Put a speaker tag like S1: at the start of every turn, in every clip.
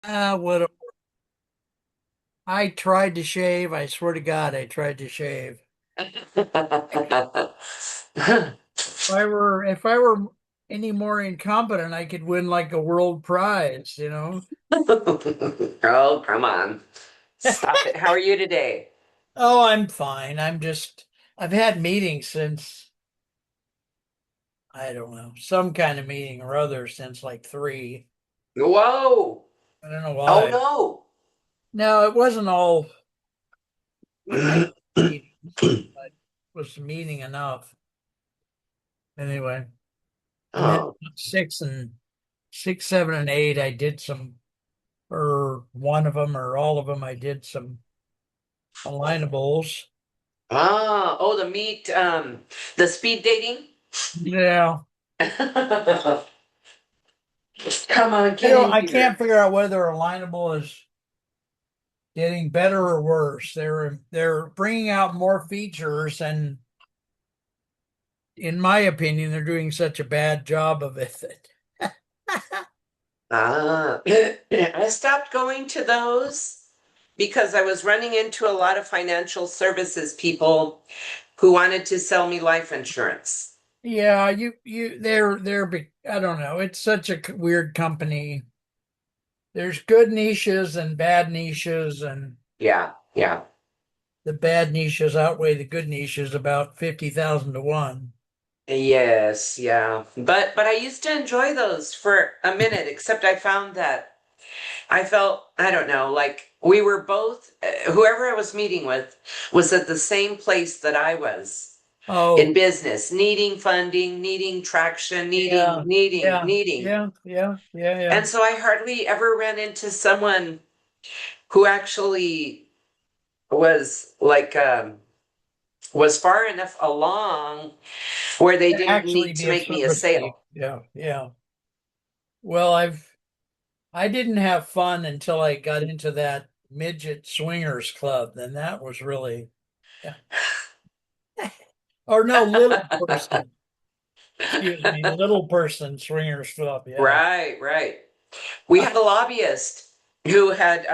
S1: What I tried to shave. I swear to God, I tried to shave. If I were any more incompetent, I could win like a world prize.
S2: Oh, come on. Stop it. How are you today?
S1: Oh, I'm fine. I've had meetings since, I don't know, some kind of meeting or other since like three.
S2: Whoa.
S1: I don't know
S2: Oh
S1: why.
S2: no.
S1: No, it wasn't all meetings, but it was meeting enough. Anyway, and then
S2: Oh.
S1: six, seven, and eight, I did some, or one of them, or all of them, I did some alignables.
S2: Oh, the speed dating?
S1: Yeah.
S2: Come on,
S1: I
S2: get
S1: don't,
S2: in
S1: I can't
S2: here.
S1: figure out whether alignable is getting better or worse. They're bringing out more features, and in my opinion, they're doing such a bad job of it.
S2: Ah, I stopped going to those because I was running into a lot of financial services people who wanted to sell me life insurance.
S1: Yeah, I don't know. It's such a weird company. There's good niches and bad niches, and
S2: Yeah, yeah.
S1: the bad niches outweigh the good niches about 50,000 to one.
S2: Yes, yeah. But I used to enjoy those for a minute, except I found that I felt, I don't know, like we were both whoever I was meeting with was at the same place that I was in
S1: Oh,
S2: business, needing funding, needing traction,
S1: yeah, yeah,
S2: needing.
S1: yeah.
S2: And so I hardly ever ran into someone who actually was was far enough along where they
S1: To
S2: didn't
S1: actually
S2: need to
S1: be of
S2: make me a
S1: service to you.
S2: sale.
S1: Yeah, yeah. Well, I didn't have fun until I got into that midget swingers club. Then that was really, yeah. Or no, little person. Excuse me, little person swingers club. Yeah.
S2: Right, right. We had a lobbyist who had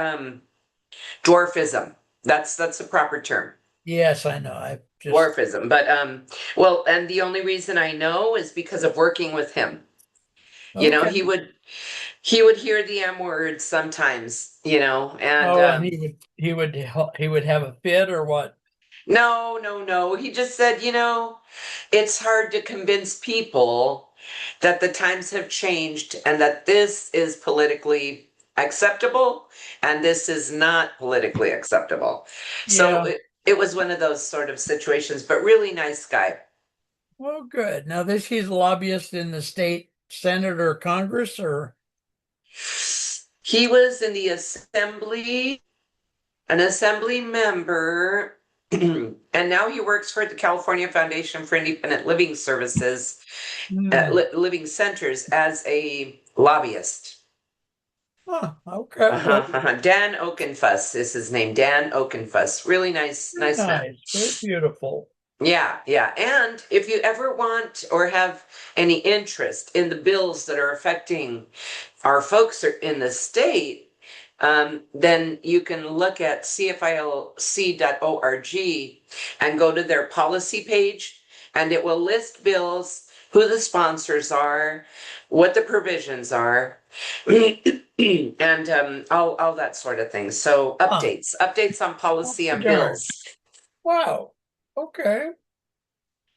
S2: dwarfism. That's the proper term.
S1: Yes, I know. I just
S2: Dwarfism. But well, and the only reason I know is because of working with him. You know,
S1: okay.
S2: he would hear the M word sometimes, and
S1: Oh, and he would have a fit or what?
S2: no, no, no. He just said, it's hard to convince people that the times have changed and that this is politically acceptable and this is not politically acceptable. So
S1: Yeah.
S2: it was one of those sort of situations, but really nice guy.
S1: Well, good. Now this he's a lobbyist in the state Senate or Congress or
S2: He was in the assembly, an assembly member, and now he works for the California Foundation for Independent Living Services,
S1: hmm.
S2: living centers as a lobbyist.
S1: Huh, okay. Well,
S2: Dan Oakenfuss is his name. Dan Oakenfuss. Really nice,
S1: very
S2: nice man.
S1: nice. Very beautiful.
S2: Yeah, yeah. And if you ever want or have any interest in the bills that are affecting our folks in the state, then you can look at cfilc.org and go to their policy page, and it will list bills, who the sponsors are, what the provisions are, and all that sort of thing. So
S1: Huh.
S2: updates on
S1: I'll
S2: policy
S1: be
S2: and
S1: darned.
S2: bills,
S1: Wow. Okay.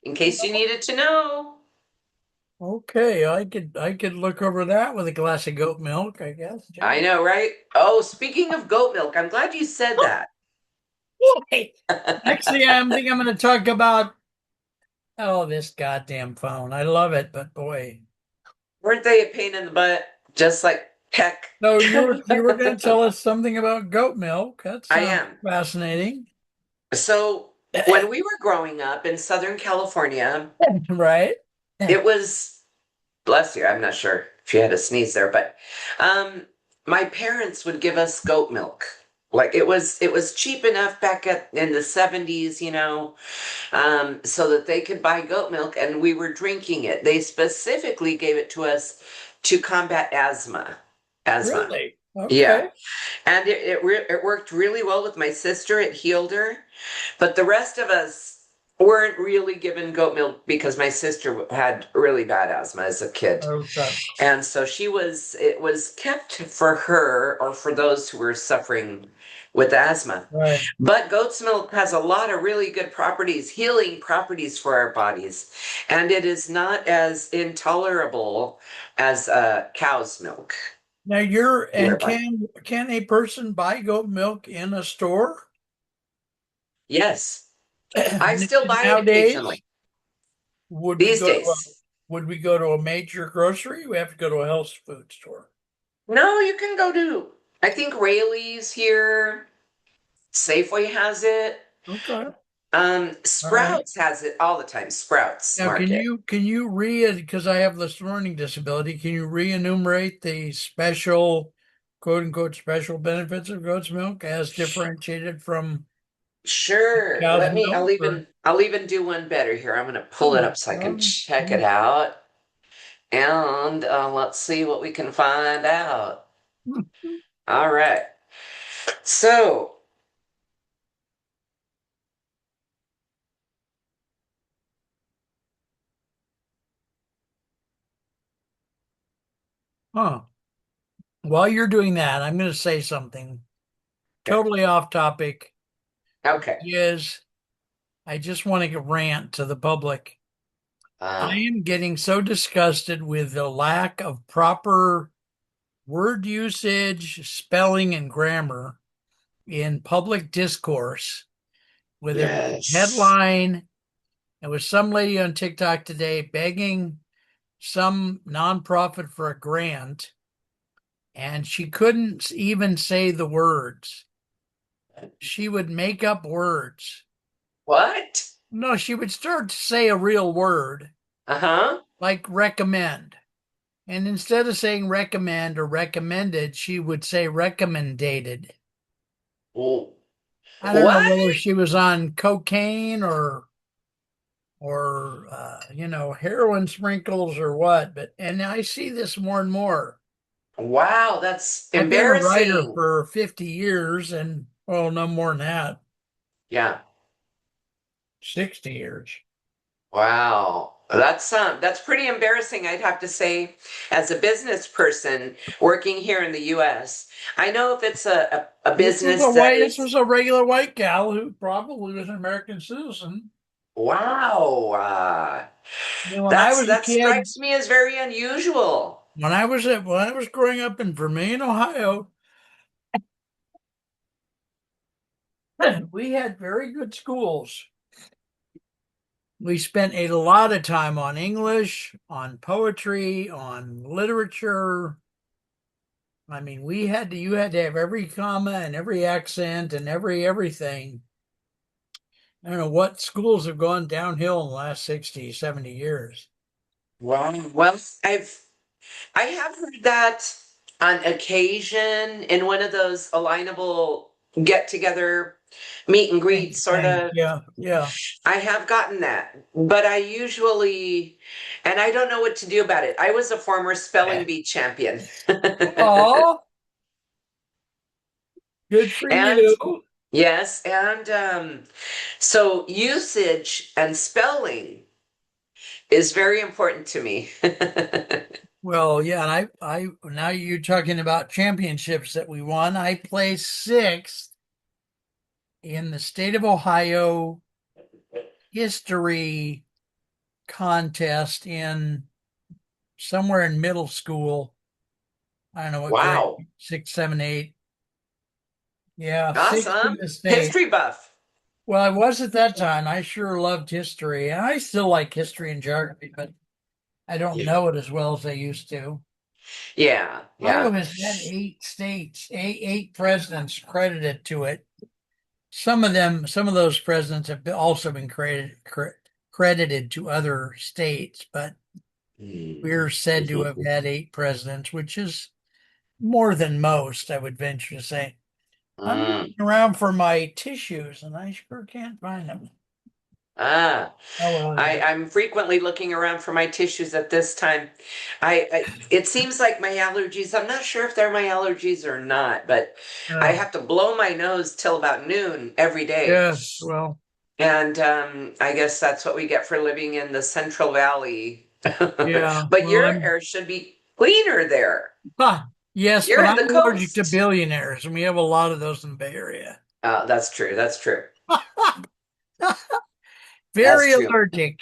S2: in case you needed to know.
S1: Okay. I could look over that with a glass of goat milk, I guess.
S2: I
S1: Gee.
S2: know, right? Oh, speaking of goat milk, I'm glad you said that.
S1: Hey, actually, think I'm going to talk about this goddamn phone. I love it, but boy.
S2: Weren't they a pain in the butt? Just like heck.
S1: So you were going to tell us something about goat milk. That
S2: I
S1: sounds
S2: am.
S1: fascinating.
S2: So when we were growing up in Southern California,
S1: Right?
S2: it was, bless you, I'm not sure if you had a sneeze there, but um, my parents would give us goat milk. Like it was cheap enough in the 70s, so that they could buy goat milk and we were drinking it. They specifically gave it to us to combat asthma. Asthma.
S1: Really?
S2: Yeah.
S1: Okay.
S2: And it worked really well with my sister. It healed her. But the rest of us weren't really given goat milk because my sister had really bad asthma as a kid.
S1: Okay.
S2: And so it was kept for her or for those who were suffering with asthma.
S1: Right.
S2: But goat's milk has a lot of really good properties, healing properties for our bodies. And it is not as intolerable as cow's milk.
S1: Now you're and
S2: Whereby,
S1: can a person buy goat milk in a store
S2: yes, I still buy it
S1: nowadays?
S2: occasionally
S1: Would we
S2: these
S1: go to a
S2: days.
S1: would we go to a major grocery? We have to go to a health food store.
S2: No, you can go to, I think Rayleigh's here, Safeway has it.
S1: Okay. All right.
S2: Sprouts has it all the time. Sprouts
S1: Now,
S2: Market.
S1: can you read because I have this learning disability? Can you re-enumerate the special, quote unquote, special benefits of goat's milk as differentiated from
S2: Sure.
S1: cow's milk? Or
S2: I'll even do one better here. I'm gonna pull it
S1: oh,
S2: up so I can check it out. And let's see what we can find out. All right. So,
S1: huh. While you're doing that, I'm going to say something
S2: okay.
S1: totally off topic.
S2: Okay.
S1: Is I just want to rant to the public. I
S2: Uh,
S1: am getting so disgusted with the lack of proper word usage, spelling, and grammar in public discourse. With a
S2: yes.
S1: headline, there was some lady on TikTok today begging some nonprofit for a grant, and she couldn't even say the words. She would make up words.
S2: What?
S1: No, she would start to say a real word
S2: Uh-huh.
S1: like recommend. And instead of saying recommend or recommended, she would say recommended.
S2: Well,
S1: I don't know
S2: what?
S1: whether she was on cocaine or heroin sprinkles or what, but and I see this more and more.
S2: Wow, that's
S1: I've been a writer
S2: embarrassing.
S1: for 50 years and well, no more than that,
S2: Yeah.
S1: 60 years.
S2: Wow. That's pretty embarrassing, I'd have to say, as a business person working here in the US. I know if it's a business that
S1: This
S2: is
S1: was a regular white gal who probably was an American citizen.
S2: wow.
S1: When I was a
S2: That
S1: kid,
S2: strikes me as very unusual.
S1: when I was growing up in Vermillion, Ohio, we had very good schools. We spent a lot of time on English, on poetry, on literature. I mean, you had to have every comma and every accent and everything. I don't know what schools have gone downhill in the last 60, 70 years.
S2: Wow. Well, I have heard that on occasion in one of those alignable get together meet and greet sort
S1: Things.
S2: of.
S1: Yeah, yeah.
S2: I have gotten that, but I usually, and I don't know what to do about it. I was a former spelling bee champion.
S1: Oh, good for
S2: And
S1: you.
S2: yes, and so usage and spelling is very important to me.
S1: Well, yeah, and I now you're talking about championships that we won. I placed sixth in the state of Ohio history contest in somewhere in middle school. I don't know what grade,
S2: Wow.
S1: 6, 7, 8. Yeah, sixth in
S2: Awesome.
S1: the state.
S2: History buff.
S1: Well, I was at that time. I sure loved history, and I still like history and geography, but I don't
S2: Yeah.
S1: know it as well as I used to.
S2: Yeah.
S1: Ohio
S2: Yeah.
S1: has had 8 states, eight presidents credited to it. Some of those presidents have also been credited to other states, but we're said to have had 8 presidents, which is more than most, I would venture to say. I'm
S2: Mm.
S1: looking around for my tissues, and I sure can't find them.
S2: Ah,
S1: Oh well, yeah.
S2: I'm frequently looking around for my tissues at this time. It seems like my allergies, I'm not sure if they're my allergies or not, but I
S1: Uh,
S2: have to blow my nose till about noon every day.
S1: yes. Well,
S2: And I guess that's what we get for living in the Central Valley.
S1: yeah.
S2: But
S1: Well,
S2: your
S1: I'm.
S2: air should be cleaner there.
S1: Yes,
S2: You're
S1: but
S2: in
S1: I'm
S2: the
S1: allergic to
S2: coast.
S1: billionaires, and we have a lot of those in the Bay Area.
S2: That's true. That's true. That's
S1: Very
S2: true.
S1: allergic.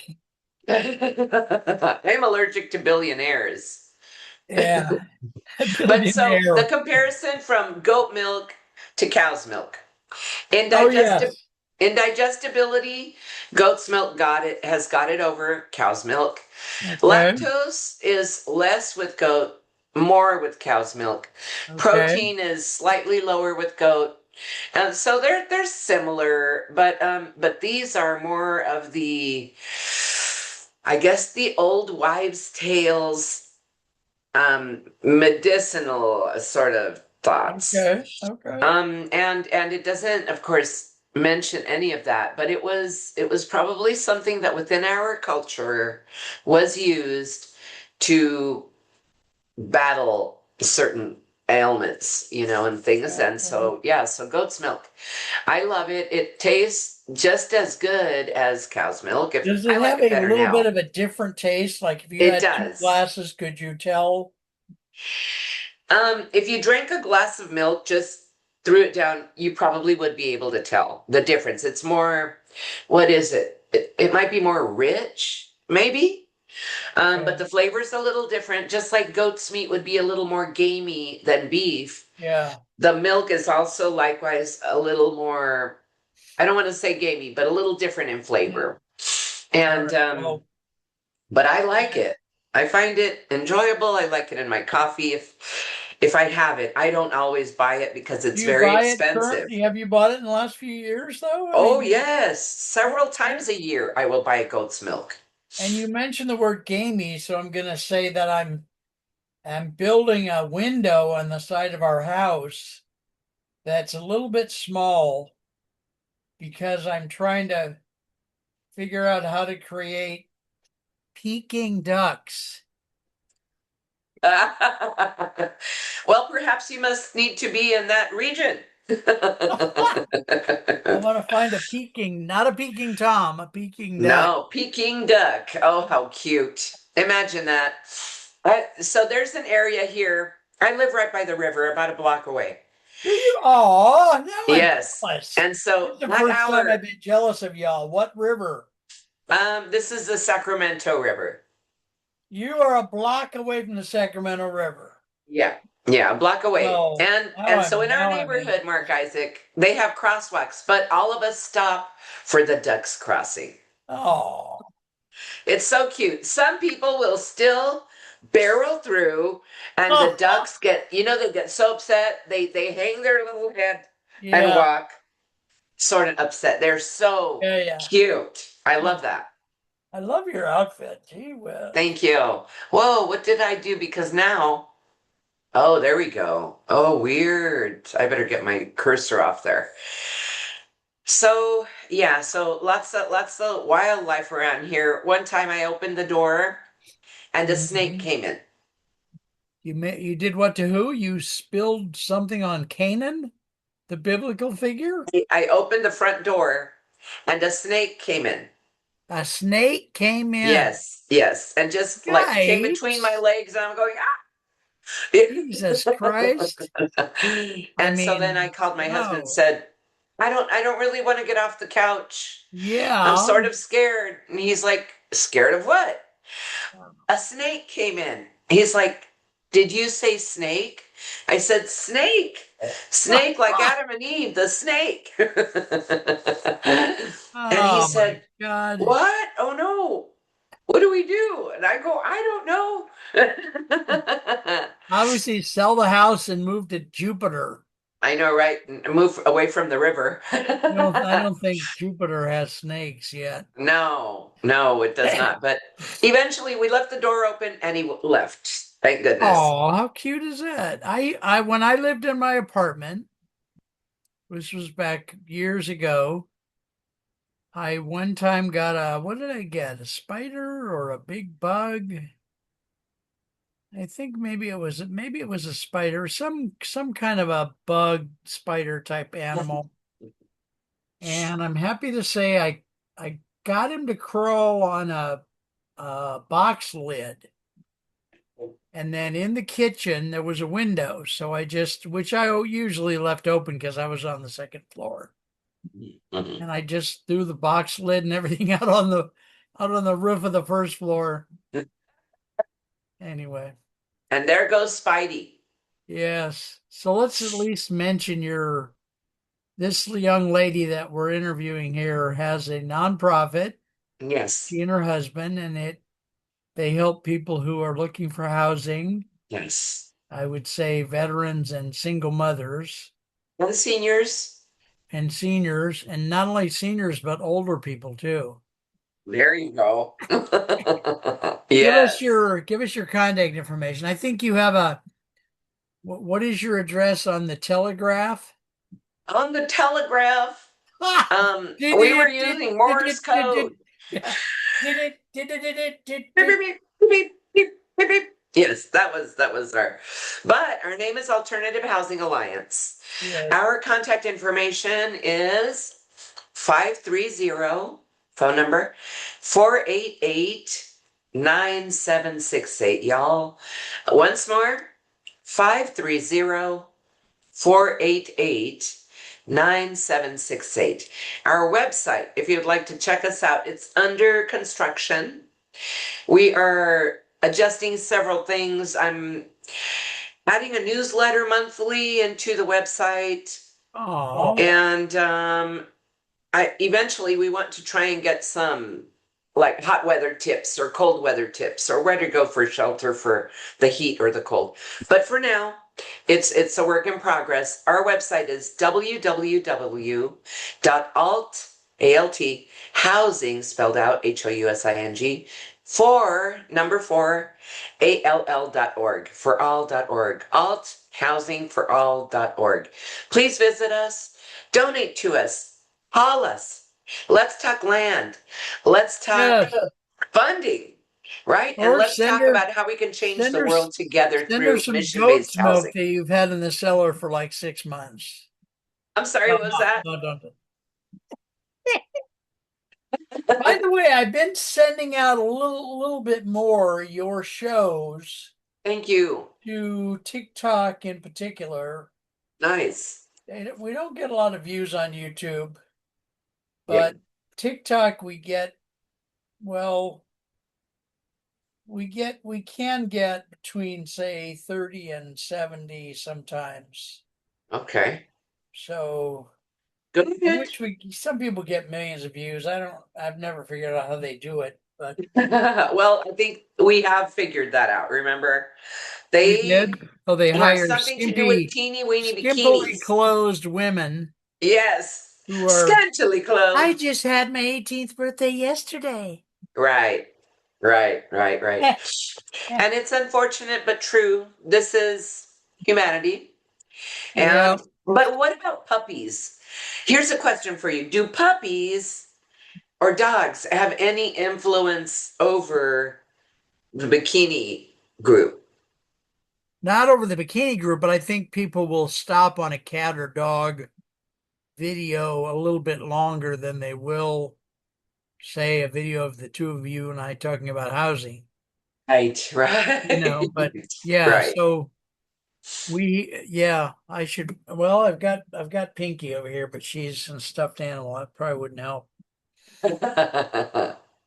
S2: I'm allergic to billionaires.
S1: Yeah,
S2: But so the
S1: billionaire.
S2: comparison from goat milk to cow's milk.
S1: Oh
S2: Indigesti
S1: yes.
S2: indigestibility, goat's milk has got it over cow's milk.
S1: Okay.
S2: Lactose is less with goat, more with cow's milk.
S1: Okay.
S2: Protein is slightly lower with goat. So they're similar, but these are more of the, I guess, the old wives' tales, medicinal sort of thoughts.
S1: Okay. Okay.
S2: And it doesn't, of course, mention any of that, but it was probably something that within our culture was used to battle certain ailments, and things. And
S1: Okay.
S2: so, yeah, so goat's milk. I love it. It tastes just as good as cow's milk. If
S1: Does
S2: I
S1: it
S2: like
S1: have
S2: it
S1: a
S2: better
S1: little bit
S2: now.
S1: of a different taste? Like if you
S2: It
S1: had two
S2: does.
S1: glasses, could you tell?
S2: If you drank a glass of milk, just threw it down, you probably would be able to tell the difference. It's more, what is it? It might be more rich, maybe. But
S1: Okay.
S2: the flavor's a little different, just like goat's meat would be a little more gamey than beef.
S1: Yeah.
S2: The milk is also likewise a little more, I don't want to say gamey, but a little different in
S1: Yeah.
S2: flavor.
S1: All
S2: And
S1: right. Well,
S2: but I like
S1: yeah.
S2: it. I find it enjoyable. I like it in my coffee if I have it. I don't always buy it because
S1: Do
S2: it's
S1: you
S2: very
S1: buy it
S2: expensive.
S1: currently? Have you bought it in the last few years, though? I
S2: Oh
S1: mean,
S2: yes, several
S1: okay.
S2: times a year I will buy goat's milk.
S1: And you mentioned the word gamey, so I'm going to say that I'm building a window on the side of our house that's a little bit small because I'm trying to figure out how to create Peking ducks.
S2: Well, perhaps you must need to be in that region.
S1: I want to find a Peking, not a Peking Tom, a Peking duck.
S2: No, Peking duck. Oh, how cute. Imagine that. So there's an area here. I live right by the river, about a block away.
S1: Do you? Oh, now I'm
S2: Yes.
S1: jealous.
S2: And so
S1: It's the
S2: that
S1: first time I've
S2: hour,
S1: been jealous of y'all. What river?
S2: this is the Sacramento River.
S1: You are a block away from the Sacramento River.
S2: Yeah. Yeah, a block away.
S1: No,
S2: And so in our
S1: now I'm
S2: neighborhood, Mark
S1: envious.
S2: Isaac, they have crosswalks, but all of us stop for the ducks crossing.
S1: Oh,
S2: It's so cute. Some people will still barrel through and the ducks they get so upset. They hang their little head and
S1: yeah,
S2: walk sort of upset. They're so
S1: yeah, yeah.
S2: cute. I love
S1: Oh,
S2: that.
S1: I love your outfit. Gee whiz.
S2: Thank you. Whoa, what did I do? Because now, oh, there we go. Oh, weird. I better get my cursor off there. So, yeah, so lots of wildlife around here. One time I opened the door and a snake
S1: Mhm.
S2: came in.
S1: You did what to who? You spilled something on Canaan, the biblical figure?
S2: I opened the front door and a snake came in.
S1: A snake came in.
S2: Yes, yes. And just like came between my
S1: Guys,
S2: legs and I'm going,
S1: Jesus Christ.
S2: ah!
S1: I
S2: And so then I
S1: mean,
S2: called my husband and
S1: wow.
S2: said, I don't really want to get off the couch. I'm
S1: Yeah.
S2: sort of scared. And he's like, scared of what? A snake came in. He's like, did you say snake? I said, snake. Snake like Adam and Eve, the snake. And he
S1: Oh my
S2: said,
S1: God.
S2: what? Oh no. What do we do? And I go, I don't know.
S1: Obviously, sell the house and move to Jupiter.
S2: I know, right? Move away from the river.
S1: I don't think Jupiter has snakes yet.
S2: No, no, it does not. But eventually we left the door open and he left. Thank goodness.
S1: Oh, how cute is that? When I lived in my apartment, this was back years ago, I one time got what did I get? A spider or a big bug? I think maybe it was a spider, some kind of a bug spider type animal. And I'm happy to say I got him to crawl on a box lid. And then in the kitchen there was a window, so which I usually left open because I was on the second floor.
S2: Mhm.
S1: And I just threw the box lid and everything out on the roof of the first floor. Anyway,
S2: And there goes Spidey.
S1: yes. So let's at least mention this young lady that we're interviewing here has a nonprofit,
S2: Yes,
S1: she and her husband, and they help people who are looking for housing.
S2: yes.
S1: I would say veterans and single mothers
S2: And the seniors.
S1: and seniors, and not only seniors but older people too.
S2: There you go.
S1: Give us
S2: Yes.
S1: your contact information. I think you have what is your address on the telegraph?
S2: On the telegraph,
S1: Ah! Did
S2: we were
S1: it did
S2: using
S1: did
S2: Morse
S1: it did it
S2: code.
S1: yeah.
S2: Beep, beep,
S1: Did
S2: beep, beep, beep, beep, beep. Yes, that was our. But our name is Alternative Housing Alliance.
S1: yes.
S2: Our contact information is 530 phone number 488 9768. Y'all. Once more, 530 488 9768. Our website, if you'd like to check us out, it's under construction. We are adjusting several things. I'm adding a newsletter monthly into the website,
S1: Oh,
S2: and I eventually we want to try and get some like hot weather tips or cold weather tips or where to go for shelter for the heat or the cold. But for now, it's a work in progress. Our website is www.alt housing spelled out HOUSING for number 4 all.org for all.org alt housing for all.org. Please visit us, donate to us, call us. Let's talk land. Let's talk
S1: yes.
S2: funding, right? And
S1: Or
S2: let's talk about how we can change
S1: send
S2: the
S1: her
S2: world together
S1: send her
S2: through
S1: some
S2: mission
S1: goat's
S2: based
S1: milk
S2: housing.
S1: that you've had in the cellar for like 6 months.
S2: I'm sorry,
S1: No,
S2: what was that?
S1: no, don't. By the way, I've been sending out a little bit more your shows
S2: Thank you.
S1: to TikTok in particular.
S2: Nice.
S1: We don't get a lot of views on YouTube,
S2: Yeah.
S1: but TikTok well, we can get between say 30 and 70 sometimes.
S2: Okay.
S1: So I
S2: Good.
S1: wish some people get millions of views. I've never figured out how they do it, but
S2: Well, I think we have figured that out. Remember,
S1: we
S2: they
S1: did. Oh, they
S2: have
S1: hire
S2: something to do with teeny weeny
S1: skimpily
S2: bikinis.
S1: clothed women
S2: Yes,
S1: who are,
S2: scantily
S1: I
S2: clothed.
S1: just had my 18th birthday yesterday.
S2: Right, right.
S1: Eh, eh.
S2: And it's unfortunate but true. This is humanity.
S1: Yeah,
S2: But what about puppies? Here's a question for you. Do puppies or dogs have any influence over the bikini group?
S1: not over the bikini group, but I think people will stop on a cat or dog video a little bit longer than they will, say, a video of the two of you and I talking about housing,
S2: Right, right,
S1: but yeah,
S2: right.
S1: so yeah, I should, well, I've got Pinky over here, but she's a stuffed animal. That probably wouldn't help.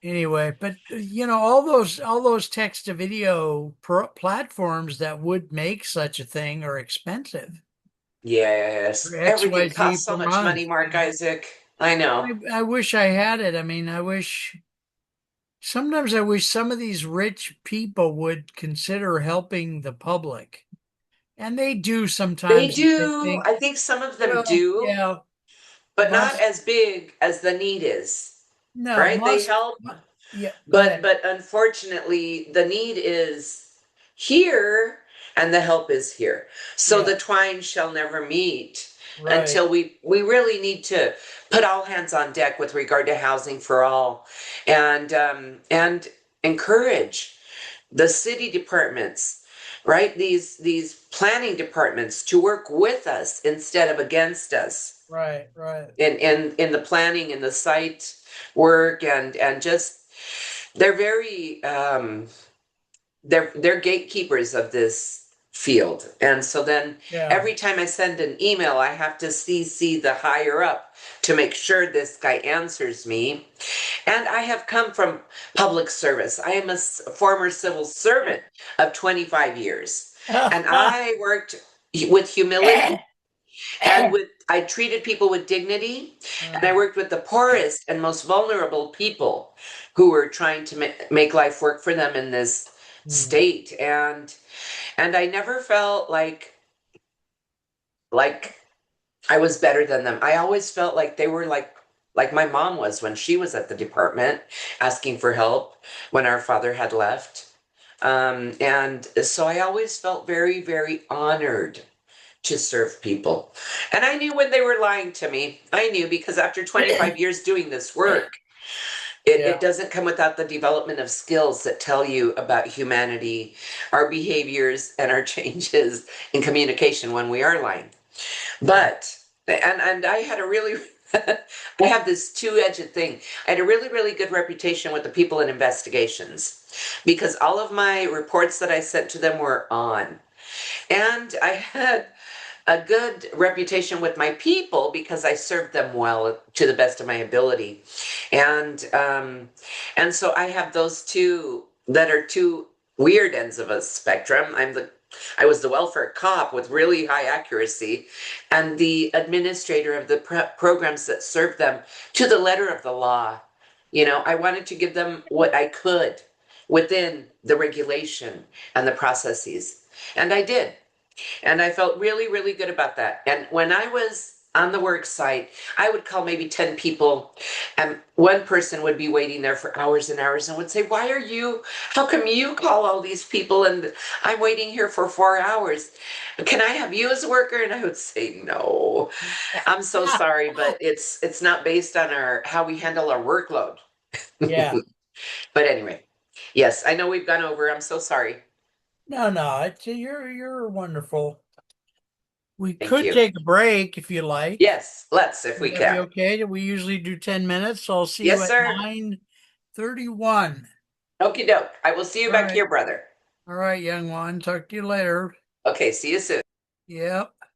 S1: Anyway, but all those text to video platforms that would make such a thing are expensive. For
S2: Yes, everything
S1: XYZ
S2: costs so
S1: per
S2: much money,
S1: month.
S2: Mark Isaac. I know.
S1: I wish I had it. I mean, sometimes I wish some of these rich people would consider helping the public. And they do
S2: They
S1: sometimes if they
S2: do.
S1: think,
S2: I think some of them
S1: well,
S2: do,
S1: yeah,
S2: but not
S1: must,
S2: as big as the need is.
S1: no,
S2: Right? They help,
S1: yeah, go
S2: but
S1: ahead.
S2: unfortunately the need is here and the help is here. So
S1: Yeah.
S2: the twine shall never meet.
S1: right,
S2: until we really need to put all hands on deck with regard to housing for all, and encourage the city departments, right? These planning departments to work with us instead of against us
S1: right, right.
S2: in the planning and the site work, and just they're very they're gatekeepers of this field. And so then
S1: Yeah.
S2: every time I send an email, I have to CC the higher up to make sure this guy answers me. And I have come from public service. I am a former civil servant of 25 years. And I worked with humility and with I treated people with dignity, and I worked with the poorest and most vulnerable people who were trying to make life work for them in this
S1: Mm.
S2: state. And I never felt like I was better than them. I always felt like they were like my mom was when she was at the department asking for help when our father had left. And so I always felt very, very honored to serve people. And I knew when they were lying to me. I knew because after 25 years doing this work, it
S1: Yeah,
S2: doesn't come without the development of skills that tell you about humanity, our behaviors, and our changes in communication when we are lying.
S1: yeah,
S2: But and I had a really I have this two-edged thing. I had a really, really good reputation with the people in investigations because all of my reports that I sent to them were on. And I had a good reputation with my people because I served them well to the best of my ability. And so I have those two that are two weird ends of a spectrum. I was the welfare cop with really high accuracy and the administrator of the programs that served them to the letter of the law. You know, I wanted to give them what I could within the regulation and the processes. And I did. And I felt really, really good about that. And when I was on the work site, I would call maybe 10 people, and one person would be waiting there for hours and hours and would say, how come you call all these people and I'm waiting here for 4 hours? Can I have you as a worker? And I would say, no, I'm so sorry, but it's not based on how we handle our workload.
S1: yeah.
S2: But anyway, yes, I know we've gone over. I'm so sorry.
S1: No, no, you're wonderful. We
S2: Thank
S1: could
S2: you.
S1: take a break if you like.
S2: Yes, let's if
S1: Would
S2: we
S1: that be
S2: can.
S1: okay? We usually do 10 minutes, so I'll see you
S2: Yes,
S1: at
S2: sir.
S1: 9:31.
S2: Okie doke. I will see you
S1: All
S2: back
S1: right.
S2: here, brother.
S1: All right, young one. Talk to you later.
S2: Okay, see you soon.
S1: Yep.